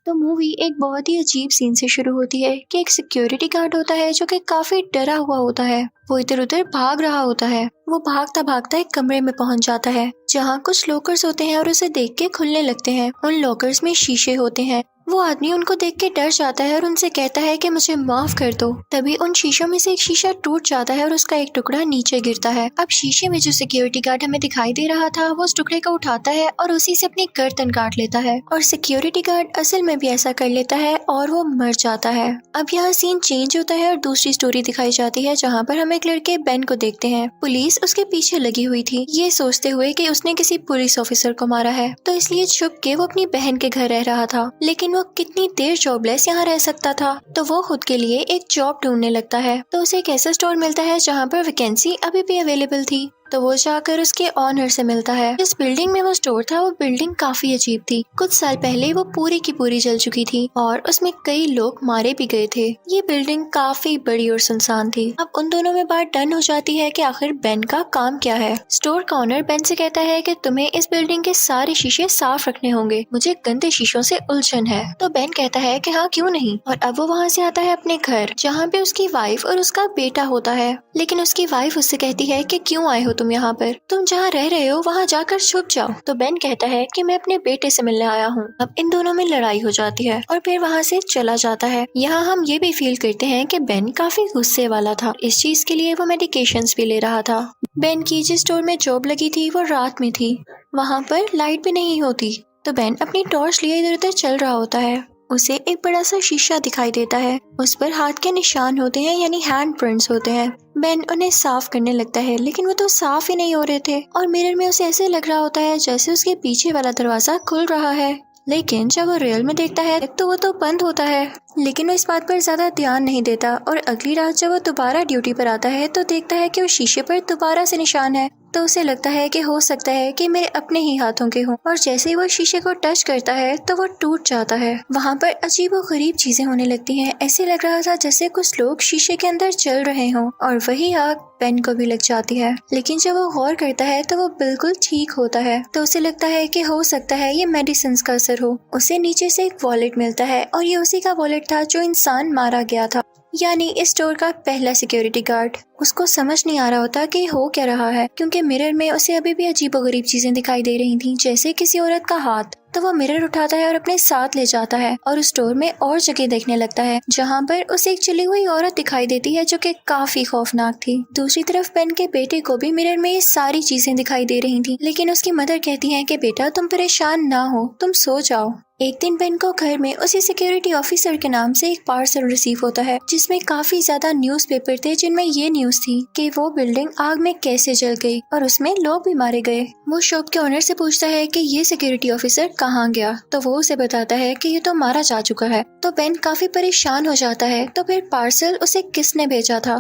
तो मूवी एक बहुत ही अजीब सीन से शुरू होती है कि एक सिक्योरिटी गार्ड होता है जो कि काफी डरा हुआ होता है। वो इधर उधर भाग रहा होता है। वो भागता भागता एक कमरे में पहुंच जाता है जहां कुछ लॉकर्स होते हैं और उसे देख के खुलने लगते हैं। उन लॉकर्स में शीशे होते हैं। वो आदमी उनको देख के डर जाता है और उनसे कहता है कि मुझे माफ कर दो। तभी उन शीशों में से एक शीशा टूट जाता है और उसका एक टुकड़ा नीचे गिरता है। अब शीशे में जो सिक्योरिटी गार्ड हमें दिखाई दे रहा था वो उस टुकड़े को उठाता है और उसी से अपनी गर्दन काट लेता है। और सिक्योरिटी गार्ड असल में भी ऐसा कर लेता है और वो मर जाता है। अब यहाँ सीन चेंज होता है और दूसरी स्टोरी दिखाई जाती है जहाँ पर हम एक लड़के बेन को देखते हैं। पुलिस उसके पीछे लगी हुई थी, ये सोचते हुए कि उसने किसी पुलिस ऑफिसर को मारा है, तो इसलिए छुप के वो अपनी बहन के घर रह रहा था। लेकिन वो कितनी देर जॉबलेस यहाँ रह सकता था, तो वो खुद के लिए एक जॉब ढूंढने लगता है। तो उसे एक ऐसा स्टोर मिलता है जहाँ पर वैकेंसी अभी भी अवेलेबल थी। तो वो जाकर उसके ऑनर से मिलता है। जिस बिल्डिंग में वो स्टोर था वो बिल्डिंग काफी अजीब थी। कुछ साल पहले वो पूरी की पूरी जल चुकी थी और उसमें कई लोग मारे भी गए थे। ये बिल्डिंग काफी बड़ी और सुनसान थी। अब उन दोनों में बात डन हो जाती है कि आखिर बेन का काम क्या है। स्टोर का ऑनर बेन से कहता है कि तुम्हें इस बिल्डिंग के सारे शीशे साफ रखने होंगे, मुझे गंदे शीशों से उलझन है। तो बेन कहता है कि हाँ क्यों नहीं। और अब वो वहाँ से आता है अपने घर जहाँ पे उसकी वाइफ और उसका बेटा होता है। लेकिन उसकी वाइफ उससे कहती है कि क्यों आए हो तुम यहाँ पर, तुम जहाँ रह रहे हो वहाँ जाकर छुप जाओ। तो बेन कहता है कि मैं अपने बेटे से मिलने आया हूँ। अब इन दोनों में लड़ाई हो जाती है और फिर वहाँ से चला जाता है। यहाँ हम ये भी फील करते हैं कि बेन काफी गुस्से वाला था। इस चीज के लिए वो मेडिकेशंस भी ले रहा था। बेन की जिस स्टोर में जॉब लगी थी वो रात में थी, वहाँ पर लाइट भी नहीं होती। तो बेन अपनी टॉर्च लिए इधर उधर चल रहा होता है। उसे एक बड़ा सा शीशा दिखाई देता है, उस पर हाथ के निशान होते हैं यानी हैंड प्रिंट्स होते हैं। बेन उन्हें साफ करने लगता है लेकिन वो तो साफ ही नहीं हो रहे थे और मिरर में उसे ऐसे लग रहा होता है जैसे उसके पीछे वाला दरवाजा खुल रहा है। लेकिन जब वो रियल में देखता है तो वो तो बंद होता है। लेकिन वो इस बात पर ज्यादा ध्यान नहीं देता और अगली रात जब वो दोबारा ड्यूटी पर आता है तो देखता है कि उस शीशे पर दोबारा से निशान है। तो उसे लगता है कि हो सकता है कि मेरे अपने ही हाथों के हों। और जैसे ही वो शीशे को टच करता है तो वो टूट जाता है। वहाँ पर अजीब व गरीब चीजें होने लगती हैं। ऐसे लग रहा था जैसे कुछ लोग शीशे के अंदर चल रहे हों और वही आग बेन को भी लग जाती है। लेकिन जब वो गौर करता है तो वो बिल्कुल ठीक होता है। तो उसे लगता है कि हो सकता है ये मेडिसिन का असर हो। उसे नीचे से एक वॉलेट मिलता है और ये उसी का वॉलेट था जो इंसान मारा गया था, यानी इस स्टोर का पहला सिक्योरिटी गार्ड। उसको समझ नहीं आ रहा होता कि हो क्या रहा है, क्योंकि मिरर में उसे अभी भी अजीबोगरीब चीजें दिखाई दे रही थी, जैसे किसी औरत का हाथ। तो वो मिरर उठाता है और अपने साथ ले जाता है और उस स्टोर में और जगह देखने लगता है जहाँ पर उसे एक चली हुई औरत दिखाई देती है जो कि काफी खौफनाक थी। दूसरी तरफ बेन के बेटे को भी मिरर में ये सारी चीजें दिखाई दे रही थी, लेकिन उसकी मदर कहती है कि बेटा तुम परेशान ना हो, तुम सो जाओ। एक दिन बेन को घर में उसी सिक्योरिटी ऑफिसर के नाम से एक पार्सल रिसीव होता है जिसमें काफी ज्यादा न्यूज़पेपर थे, जिनमें ये न्यूज थी कि वो बिल्डिंग आग में कैसे जल गई और उसमें लोग भी मारे गए। वो शॉप के ओनर से पूछता है कि ये सिक्योरिटी ऑफिसर कहाँ गया, तो वो उसे बताता है कि ये तो मारा जा चुका है। तो बेन काफी परेशान हो जाता है। तो फिर पार्सल उसे किसने भेजा था।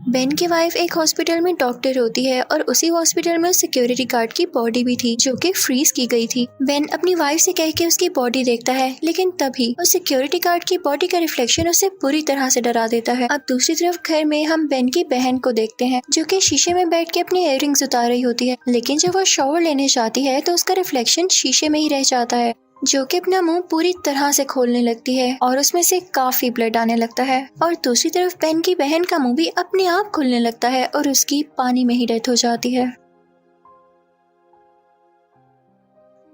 बेन की वाइफ एक हॉस्पिटल में डॉक्टर होती है और उसी हॉस्पिटल में सिक्योरिटी गार्ड की बॉडी भी थी जो कि फ्रीज की गई थी। बेन अपनी वाइफ से कह के उसकी बॉडी देखता है, लेकिन तभी उस सिक्योरिटी गार्ड की बॉडी का रिफ्लेक्शन उसे बुरी तरह से डरा देता है। अब दूसरी तरफ घर में हम बेन की बहन को देखते हैं जो कि शीशे में बैठ के अपनी इयररिंग्स उतार रही होती है, लेकिन जब वो शॉवर लेने जाती है तो उसका रिफ्लेक्शन शीशे में ही रह जाता है, जो कि अपना मुंह पूरी तरह से खोलने लगती है और उसमें से काफी ब्लड आने लगता है। और दूसरी तरफ बेन की बहन का मुंह भी अपने आप खुलने लगता है और उसकी पानी में ही डेथ हो जाती है।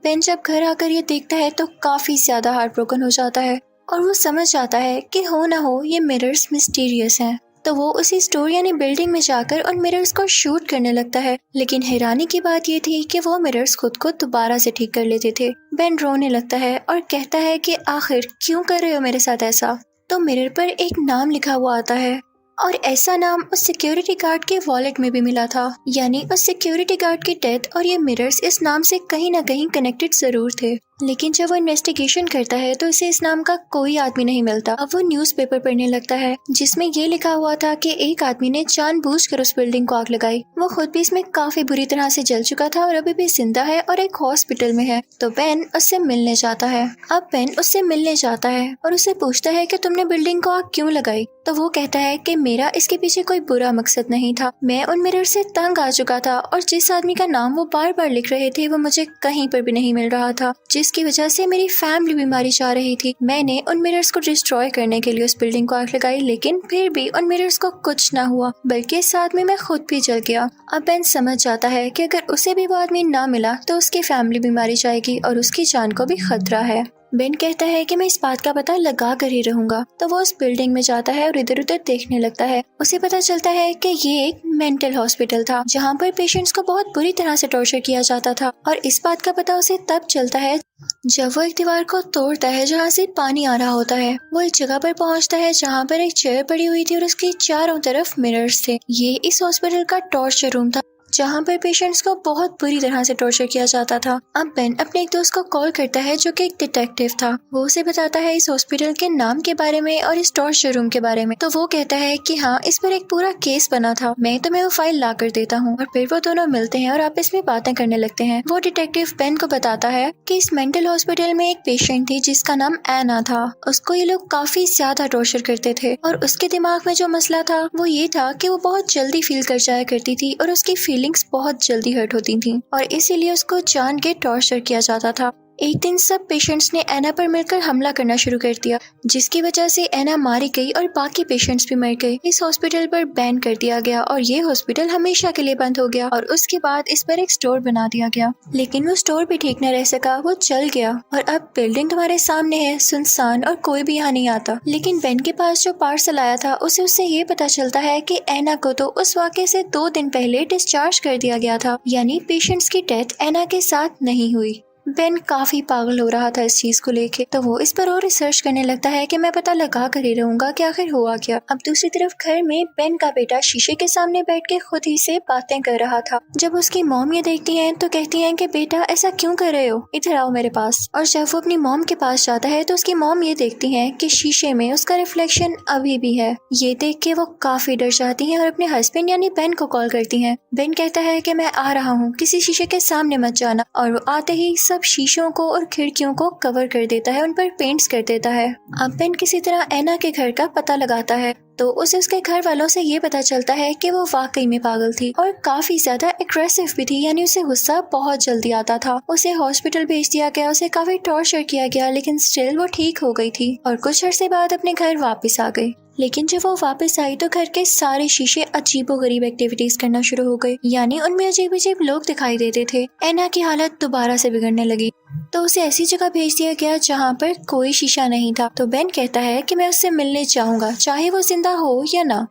बेन जब घर आकर ये देखता है तो काफी ज्यादा हार्ट ब्रोकन हो जाता है और वो समझ जाता है कि हो ना हो ये मिरर्स मिस्टीरियस हैं। तो वो उसी स्टोर यानी बिल्डिंग में जाकर उन मिरर्स को शूट करने लगता है। लेकिन हैरानी की बात ये थी कि वो मिरर्स खुद को दोबारा से ठीक कर लेते थे। बेन रोने लगता है और कहता है कि आखिर क्यों कर रहे हो मेरे साथ ऐसा। तो मिरर पर एक नाम लिखा हुआ आता है और ऐसा नाम उस सिक्योरिटी गार्ड के वॉलेट में भी मिला था, यानी उस सिक्योरिटी गार्ड की डेथ और ये मिरर्स इस नाम से कहीं ना कहीं कनेक्टेड जरूर थे। लेकिन जब वो इन्वेस्टिगेशन करता है तो इसे इस नाम का कोई आदमी नहीं मिलता। अब वो न्यूज़पेपर पढ़ने लगता है जिसमें ये लिखा हुआ था कि एक आदमी ने जानबूझकर उस बिल्डिंग को आग लगाई। वो खुद भी इसमें काफी बुरी तरह से जल चुका था और अभी भी जिंदा है और एक हॉस्पिटल में है। तो बेन उससे मिलने जाता है। अब बेन उससे मिलने जाता है और उससे पूछता है कि तुमने बिल्डिंग को आग क्यों लगाई। तो वो कहता है कि मेरा इसके पीछे कोई बुरा मकसद नहीं था। मैं उन मिरर से तंग आ चुका था और जिस आदमी का नाम वो बार बार लिख रहे थे वो मुझे कहीं पर भी नहीं मिल रहा था, जिसकी वजह से मेरी फैमिली भी मारी जा रही थी। मैंने उन मिरर्स को डिस्ट्रॉय करने के लिए उस बिल्डिंग को आग लगाई, लेकिन फिर भी उन मिरर्स को कुछ ना हुआ, बल्कि इस आदमी में खुद भी जल गया। अब बेन समझ जाता है कि अगर उसे भी वो आदमी ना मिला तो उसकी फैमिली भी मारी जाएगी और उसकी जान को भी खतरा है। बेन कहता है कि मैं इस बात का पता लगा कर ही रहूंगा। तो वो उस बिल्डिंग में जाता है और इधर उधर देखने लगता है। उसे पता चलता है कि ये एक मेंटल हॉस्पिटल था जहाँ पर पेशेंट्स को बहुत बुरी तरह से टॉर्चर किया जाता था। और इस बात का पता उसे तब चलता है जब वो एक दीवार को तोड़ता है जहाँ से पानी आ रहा होता है। वो एक जगह पर पहुँचता है जहाँ पर एक चेयर पड़ी हुई थी और उसके चारों तरफ मिरर्स थे। ये इस हॉस्पिटल का टॉर्चर रूम था जहाँ पर पेशेंट्स को बहुत बुरी तरह से टॉर्चर किया जाता था। अब बेन अपने एक दोस्त को कॉल करता है जो कि एक डिटेक्टिव था। वो उसे बताता है इस हॉस्पिटल के नाम के बारे में और इस टॉर्चर रूम के बारे में। तो वो कहता है कि हाँ, इस पर एक पूरा केस बना था, मैं तुम्हें वो फाइल ला कर देता हूँ। और फिर वो दोनों मिलते हैं और आपस में बातें करने लगते हैं। वो डिटेक्टिव बेन को बताता है कि इस मेंटल हॉस्पिटल में एक पेशेंट थी जिसका नाम एना था। उसको ये लोग काफी ज्यादा टॉर्चर करते थे और उसके दिमाग में जो मसला था वो ये था कि वो बहुत जल्दी फील कर जाया करती थी और उसकी फीलिंग्स बहुत जल्दी हर्ट होती थी और इसीलिए उसको जान के टॉर्चर किया जाता था। एक दिन सब पेशेंट्स ने एना पर मिलकर हमला करना शुरू कर दिया, जिसकी वजह से एना मारी गई और बाकी पेशेंट्स भी मर गए। इस हॉस्पिटल पर बैन कर दिया गया और ये हॉस्पिटल हमेशा के लिए बंद हो गया और उसके बाद इस पर एक स्टोर बना दिया गया। लेकिन वो स्टोर भी ठीक न रह सका, वो चल गया और अब बिल्डिंग तुम्हारे सामने है, सुनसान, और कोई भी यहाँ नहीं आता। लेकिन बेन के पास जो पार्सल आया था उससे ये पता चलता है कि एना को तो उस वाक़े से 2 दिन पहले डिस्चार्ज कर दिया गया था, यानी पेशेंट्स की डेथ एना के साथ नहीं हुई। बेन काफी पागल हो रहा था इस चीज को लेके, तो वो इस पर और रिसर्च करने लगता है कि मैं पता लगा कर ही रहूंगा कि आखिर हुआ क्या। अब दूसरी तरफ घर में बेन का बेटा शीशे के सामने बैठ के खुद ही से बातें कर रहा था। जब उसकी मॉम ये देखती हैं तो कहती हैं कि बेटा ऐसा क्यों कर रहे हो, इधर आओ मेरे पास। और जब वो अपनी मॉम के पास जाता है तो उसकी मॉम ये देखती हैं कि शीशे में उसका रिफ्लेक्शन अभी भी है। ये देख के वो काफी डर जाती हैं और अपने हस्बैंड यानी बेन को कॉल करती हैं। बेन कहता है कि मैं आ रहा हूँ, किसी शीशे के सामने मत जाना। और वो आते ही सब शीशों को और खिड़कियों को कवर कर देता है, उन पर पेंट्स कर देता है। अब बेन किसी तरह एना के घर का पता लगाता है तो उसे उसके घर वालों से ये पता चलता है कि वो वाकई में पागल थी और काफी ज्यादा एग्रेसिव भी थी, यानी उसे गुस्सा बहुत जल्दी आता था। उसे हॉस्पिटल भेज दिया गया, उसे काफी टॉर्चर किया गया, लेकिन स्टिल वो ठीक हो गई थी और कुछ अरसे बाद अपने घर वापस आ गई। लेकिन जब वो वापस आई तो घर के सारे शीशे अजीबोगरीब एक्टिविटीज करना शुरू हो गए, यानी उनमें अजीब अजीब लोग दिखाई देते थे। एना की हालत दोबारा से बिगड़ने लगी तो उसे ऐसी जगह भेज दिया गया जहाँ पर कोई शीशा नहीं था। तो बेन कहता है कि मैं उससे मिलने चाहूंगा, चाहे वो जिंदा हो या ना।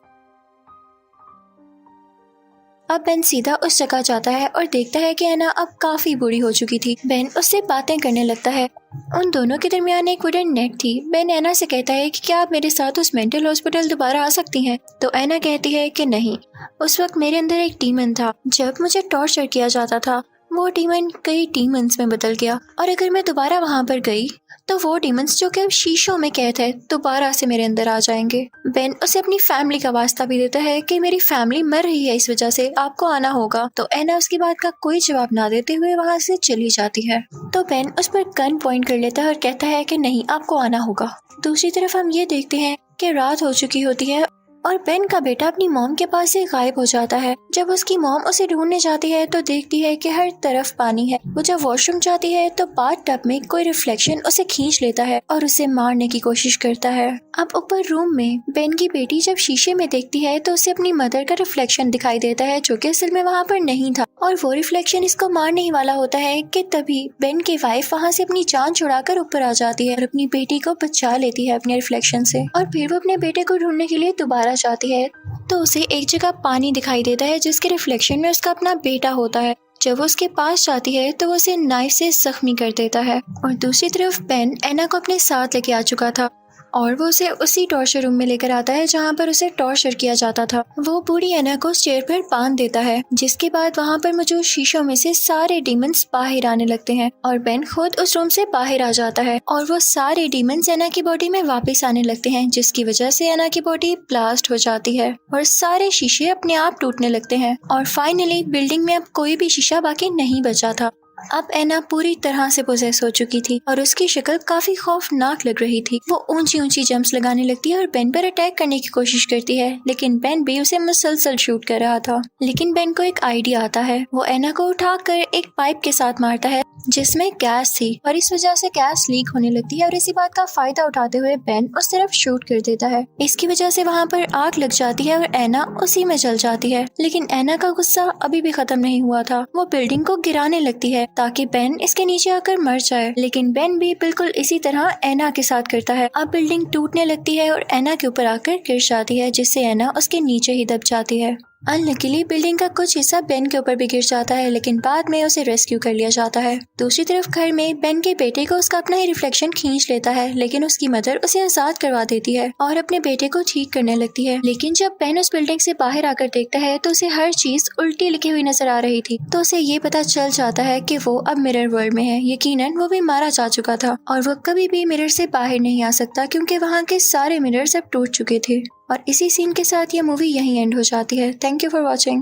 अब बेन सीधा उस जगह जाता है और देखता है कि एना अब काफी बुरी हो चुकी थी। बेन उससे बातें करने लगता है। उन दोनों के दरमियान एक वुडन नेट थी। बेन एना से कहता है कि क्या आप मेरे साथ उस मेंटल हॉस्पिटल दोबारा आ सकती हैं? तो एना कहती है कि नहीं, उस वक्त मेरे अंदर एक डीमन था, जब मुझे टॉर्चर किया जाता था वो डीमन कई डीमंस में बदल गया और अगर मैं दोबारा वहाँ पर गई तो वो डीमंस जो कि अब शीशों में कैद है दोबारा से मेरे अंदर आ जाएंगे। बेन उसे अपनी फैमिली का वास्ता भी देता है कि मेरी फैमिली मर रही है, इस वजह से आपको आना होगा। तो एना उसकी बात का कोई जवाब ना देते हुए वहाँ से चली जाती है। तो बेन उस पर गन पॉइंट कर लेता है और कहता है कि नहीं, आपको आना होगा। दूसरी तरफ हम ये देखते हैं कि रात हो चुकी होती है और बेन का बेटा अपनी मॉम के पास से गायब हो जाता है। जब उसकी मॉम उसे ढूंढने जाती है तो देखती है कि हर तरफ पानी है। वो जब वॉशरूम जाती है तो बाथटब में कोई रिफ्लेक्शन उसे खींच लेता है और उसे मारने की कोशिश करता है। अब ऊपर रूम में बेन की बेटी जब शीशे में देखती है तो उसे अपनी मदर का रिफ्लेक्शन दिखाई देता है जो कि असल में वहाँ पर नहीं था और वो रिफ्लेक्शन इसको मारने ही वाला होता है कि तभी बेन की वाइफ वहाँ से अपनी जान छुड़ाकर ऊपर आ जाती है और अपनी बेटी को बचा लेती है अपने रिफ्लेक्शन से। और फिर वो अपने बेटे को ढूंढने के लिए दोबारा जाती है तो उसे एक जगह पानी दिखाई देता है जिसके रिफ्लेक्शन में उसका अपना बेटा होता है। जब वो उसके पास जाती है तो वो उसे नाइफ से जख्मी कर देता है। और दूसरी तरफ बेन एना को अपने साथ लेके आ चुका था और वो उसे उसी टॉर्चर रूम में लेकर आता है जहाँ पर उसे टॉर्चर किया जाता था। वो बूढ़ी एना को चेयर पर बांध देता है, जिसके बाद वहाँ पर मौजूद शीशों में से सारे डीमंस बाहर आने लगते हैं और बेन खुद उस रूम से बाहर आ जाता है और वो सारे डीमंस एना की बॉडी में वापस आने लगते हैं, जिसकी वजह से एना की बॉडी ब्लास्ट हो जाती है और सारे शीशे अपने आप टूटने लगते हैं और फाइनली बिल्डिंग में अब कोई भी शीशा बाकी नहीं बचा था। अब एना पूरी तरह से पोजेस हो चुकी थी और उसकी शक्ल काफी खौफनाक लग रही थी। वो ऊंची ऊंची जंप्स लगाने लगती है और बेन पर अटैक करने की कोशिश करती है, लेकिन बेन भी उसे मुसलसल शूट कर रहा था। लेकिन बेन को एक आइडिया आता है। वो एना को उठाकर एक पाइप के साथ मारता है जिसमें गैस थी और इस वजह से गैस लीक होने लगती है और इसी बात का फायदा उठाते हुए बेन उस तरफ शूट कर देता है। इसकी वजह से वहाँ पर आग लग जाती है और एना उसी में जल जाती है। लेकिन एना का गुस्सा अभी भी खत्म नहीं हुआ था। वो बिल्डिंग को गिराने लगती है ताकि बेन इसके नीचे आकर मर जाए, लेकिन बेन भी बिल्कुल इसी तरह एना के साथ करता है। अब बिल्डिंग टूटने लगती है और एना के ऊपर आकर गिर जाती है, जिससे एना उसके नीचे ही दब जाती है। अनलकीली बिल्डिंग का कुछ हिस्सा बेन के ऊपर भी गिर जाता है, लेकिन बाद में उसे रेस्क्यू कर लिया जाता है। दूसरी तरफ घर में बेन के बेटे को उसका अपना ही रिफ्लेक्शन खींच लेता है, लेकिन उसकी मदर उसे आजाद करवा देती है और अपने बेटे को ठीक करने लगती है। लेकिन जब बेन उस बिल्डिंग से बाहर आकर देखता है तो उसे हर चीज उल्टी लिखी हुई नजर आ रही थी। तो उसे ये पता चल जाता है कि वो अब मिरर वर्ल्ड में है। यकीनन वो भी मारा जा चुका था और वो कभी भी मिरर से बाहर नहीं आ सकता, क्योंकि वहाँ के सारे मिरर्स अब टूट चुके थे। और इसी सीन के साथ ये मूवी यहीं एंड हो जाती है। Thank you for watching.